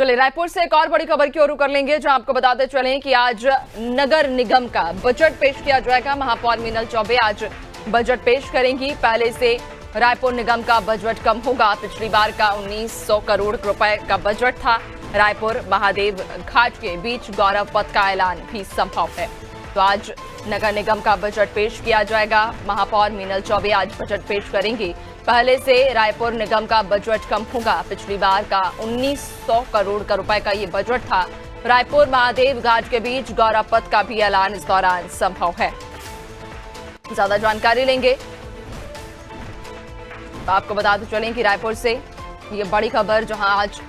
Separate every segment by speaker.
Speaker 1: चलिए रायपुर से एक और बड़ी खबर की ओर रुख कर लेंगे, जहां आपको बताते चलें कि आज नगर निगम का बजट पेश किया जाएगा। महापौर मीनल चौबे आज बजट पेश करेंगी। पहले से रायपुर निगम का बजट कम होगा। पिछली बार का 1900 करोड़ रुपए का बजट था। रायपुर महादेव घाट के बीच गौरव पथ का ऐलान भी संभव है। तो आज नगर निगम का बजट पेश किया जाएगा। महापौर मीनल चौबे आज बजट पेश करेंगी। पहले से रायपुर निगम का बजट कम होगा। पिछली बार का 1900 करोड़ का रुपए का ये बजट था। रायपुर महादेव घाट के बीच गौरव पथ का भी ऐलान इस दौरान संभव है। ज्यादा जानकारी लेंगे तो आपको बताते चलें कि रायपुर से ये बड़ी खबर, जहां आज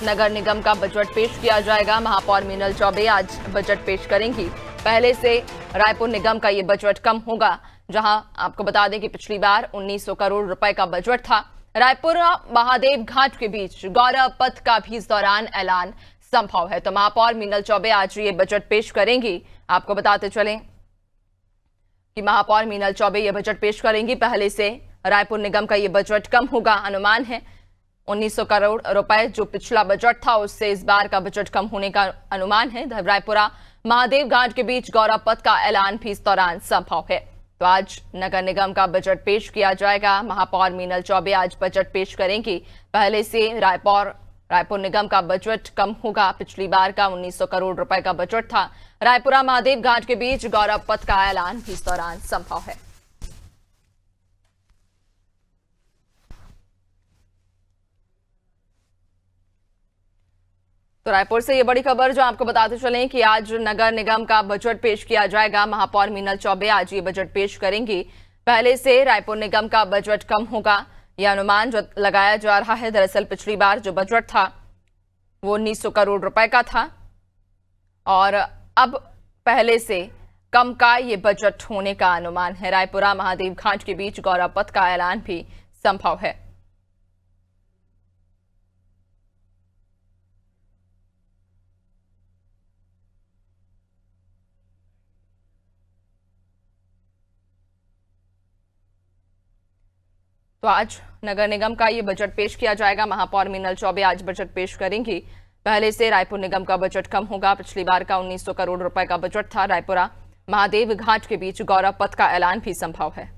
Speaker 1: नगर निगम का बजट पेश किया जाएगा। महापौर मीनल चौबे आज बजट पेश करेंगी। पहले से रायपुर निगम का ये बजट कम होगा, जहां आपको बता दें कि पिछली बार 1900 करोड़ रुपए का बजट था। रायपुर महादेव घाट के बीच गौरव पथ का भी इस दौरान ऐलान संभव है। तो महापौर मीनल चौबे आज ये बजट पेश करेंगी। आपको बताते चलें कि महापौर मीनल चौबे ये बजट पेश करेंगी। पहले से रायपुर निगम का ये बजट कम होगा। अनुमान है 1900 करोड़ रुपए जो पिछला बजट था, उससे इस बार का बजट कम होने का अनुमान है। रायपुरा महादेव घाट के बीच गौरव पथ का ऐलान भी इस दौरान संभव है। तो आज नगर निगम का बजट पेश किया जाएगा। महापौर मीनल चौबे आज बजट पेश करेंगी। पहले से रायपुर निगम का बजट कम होगा। पिछली बार का 1900 करोड़ रुपए का बजट था। रायपुरा महादेव घाट के बीच गौरव पथ का ऐलान भी इस दौरान संभव है। तो रायपुर से ये बड़ी खबर, जो आपको बताते चलें कि आज नगर निगम का बजट पेश किया जाएगा। महापौर मीनल चौबे आज ये बजट पेश करेंगी। पहले से रायपुर निगम का बजट कम होगा, यह अनुमान जो लगाया जा रहा है। दरअसल पिछली बार जो बजट था वो 1900 करोड़ रुपए का था और अब पहले से कम का ये बजट होने का अनुमान है। रायपुरा महादेव घाट के बीच गौरव पथ का ऐलान भी संभव है। तो आज नगर निगम का ये बजट पेश किया जाएगा। महापौर मीनल चौबे आज बजट पेश करेंगी। पहले से रायपुर निगम का बजट कम होगा। पिछली बार का 1900 करोड़ रुपए का बजट था। रायपुरा महादेव घाट के बीच गौरव पथ का ऐलान भी संभव है।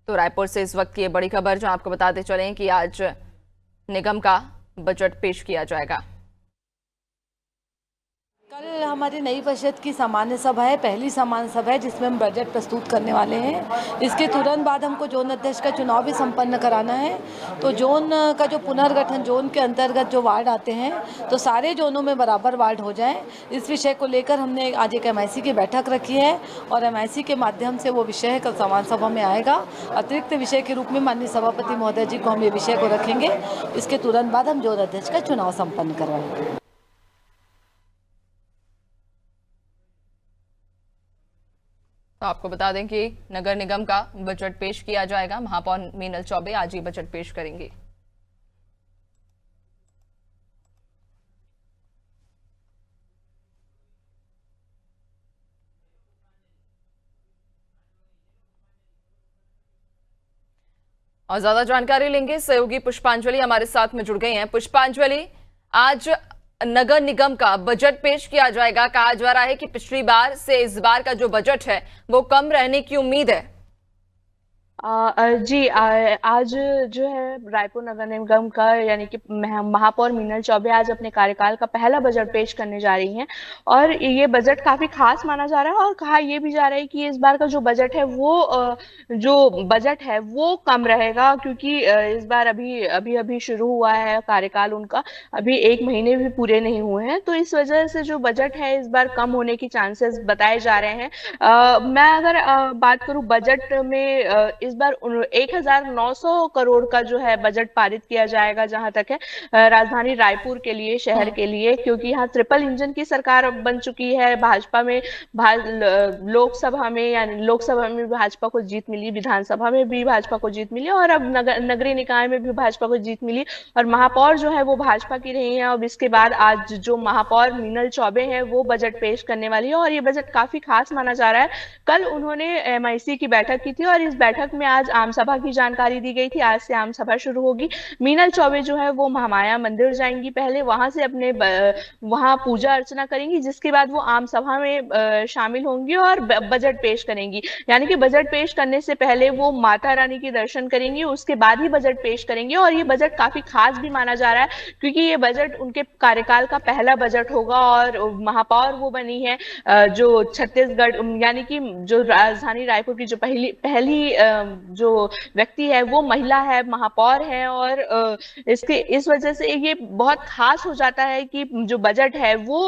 Speaker 1: तो रायपुर से इस वक्त की ये बड़ी खबर, जो आपको बताते चलें कि आज निगम का बजट पेश किया जाएगा।
Speaker 2: कल हमारी नई परिषद की सामान्य सभा है, पहली सामान्य सभा है जिसमें हम बजट प्रस्तुत करने वाले हैं। इसके तुरंत बाद हमको जोन अध्यक्ष का चुनाव भी संपन्न कराना है। तो जोन का जो पुनर्गठन, जोन के अंतर्गत जो वार्ड आते हैं, तो सारे जोनों में बराबर वार्ड हो जाएं, इस विषय को लेकर हमने आज एक MIC की बैठक रखी है और MIC के माध्यम से वो विषय कल सामान्य सभा में आएगा। अतिरिक्त विषय के रूप में माननीय सभापति महोदय जी को हम ये विषय को रखेंगे। इसके तुरंत बाद हम जोन अध्यक्ष का चुनाव संपन्न करवाएंगे।
Speaker 1: तो आपको बता दें कि नगर निगम का बजट पेश किया जाएगा। महापौर मीनल चौबे आज ये बजट पेश करेंगे। और ज्यादा जानकारी लेंगे, सहयोगी पुष्पांजलि हमारे साथ में जुड़ गई हैं। पुष्पांजलि, आज नगर निगम का बजट पेश किया जाएगा। कहा जा रहा है कि पिछली बार से इस बार का जो बजट है वो कम रहने की उम्मीद है।
Speaker 3: जी आज जो है रायपुर नगर निगम का यानी कि महापौर मीनल चौबे आज अपने कार्यकाल का पहला बजट पेश करने जा रही हैं और ये बजट काफी खास माना जा रहा है और कहा यह भी जा रहा है कि इस बार का जो बजट है वो कम रहेगा, क्योंकि इस बार अभी शुरू हुआ है कार्यकाल उनका, अभी 1 महीने भी पूरे नहीं हुए हैं। तो इस वजह से जो बजट है इस बार कम होने की चांसेस बताए जा रहे हैं। मैं अगर बात करूं बजट में, इस बार 1900 करोड़ का जो है बजट पारित किया जाएगा, जहां तक है राजधानी रायपुर के लिए, शहर के लिए, क्योंकि यहाँ ट्रिपल इंजन की सरकार बन चुकी है। भाजपा में लोकसभा में भाजपा को जीत मिली, विधानसभा में भी भाजपा को जीत मिली और अब नगरीय निकाय में भी भाजपा को जीत मिली और महापौर जो है वो भाजपा की रही है। अब इसके बाद आज जो महापौर मीनल चौबे हैं वो बजट पेश करने वाली है और ये बजट काफी खास माना जा रहा है। कल उन्होंने MIC की बैठक की थी और इस बैठक में आज आम सभा की जानकारी दी गई थी। आज से आम सभा शुरू होगी। मीनल चौबे जो है वो महामाया मंदिर जाएंगी, पहले वहां से अपने वहां पूजा अर्चना करेंगी, जिसके बाद वो आम सभा में शामिल होंगी और बजट पेश करेंगी। यानी कि बजट पेश करने से पहले वो माता रानी के दर्शन करेंगी, उसके बाद ही बजट पेश करेंगे। और ये बजट काफी खास भी माना जा रहा है, क्योंकि ये बजट उनके कार्यकाल का पहला बजट होगा। और महापौर वो बनी है जो छत्तीसगढ़, यानी कि जो राजधानी रायपुर की जो पहली जो व्यक्ति है वो महिला है, महापौर है। और इस वजह से ये बहुत खास हो जाता है कि जो बजट है वो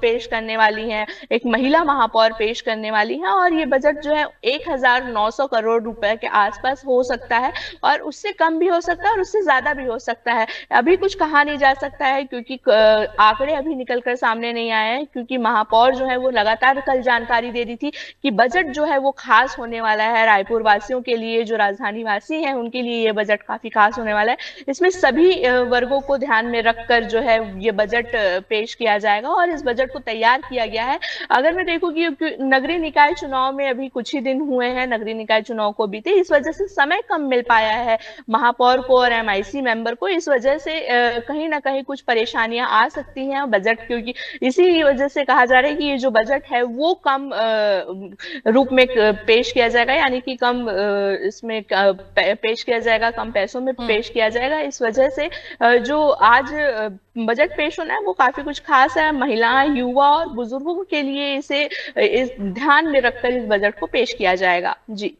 Speaker 3: पेश करने वाली है, एक महिला महापौर पेश करने वाली है। और ये बजट जो है 1900 करोड़ रुपए के आसपास हो सकता है, और उससे कम भी हो सकता है और उससे ज्यादा भी हो सकता है। अभी कुछ कहा नहीं जा सकता है, क्योंकि आंकड़े अभी निकलकर सामने नहीं आए हैं। क्योंकि महापौर जो है वो लगातार कल जानकारी दे रही थी कि बजट जो है वो खास होने वाला है रायपुर वासियों के लिए, जो राजधानी वासी हैं उनके लिए ये बजट काफी खास होने वाला है। इसमें सभी वर्गों को ध्यान में रखकर जो है ये बजट पेश किया जाएगा और इस बजट को तैयार किया गया है। अगर मैं देखूं कि नगरीय निकाय चुनाव में अभी कुछ ही दिन हुए हैं, नगरीय निकाय चुनाव को बीते, इस वजह से समय कम मिल पाया है महापौर को और एमआईसी मेंबर को। इस वजह से कहीं ना कहीं कुछ परेशानियां आ सकती हैं बजट, क्योंकि इसी वजह से कहा जा रहा है कि ये जो बजट है वो कम रूप में पेश किया जाएगा, यानी कि कम इसमें पेश किया जाएगा, कम पैसों में पेश किया जाएगा। इस वजह से जो आज बजट पेश होना है वो काफी कुछ खास है। महिलाएं, युवा और बुजुर्गों के लिए इसे इस ध्यान में रखकर इस बजट को पेश किया जाएगा। जी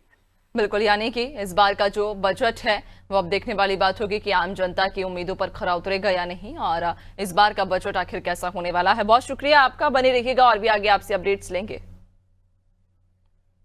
Speaker 1: बिल्कुल, यानी कि इस बार का जो बजट है वो अब देखने वाली बात होगी कि आम जनता की उम्मीदों पर खरा उतरेगा या नहीं, और इस बार का बजट आखिर कैसा होने वाला है। बहुत शुक्रिया आपका, बने रहिएगा और भी आगे आपसे अपडेट्स लेंगे।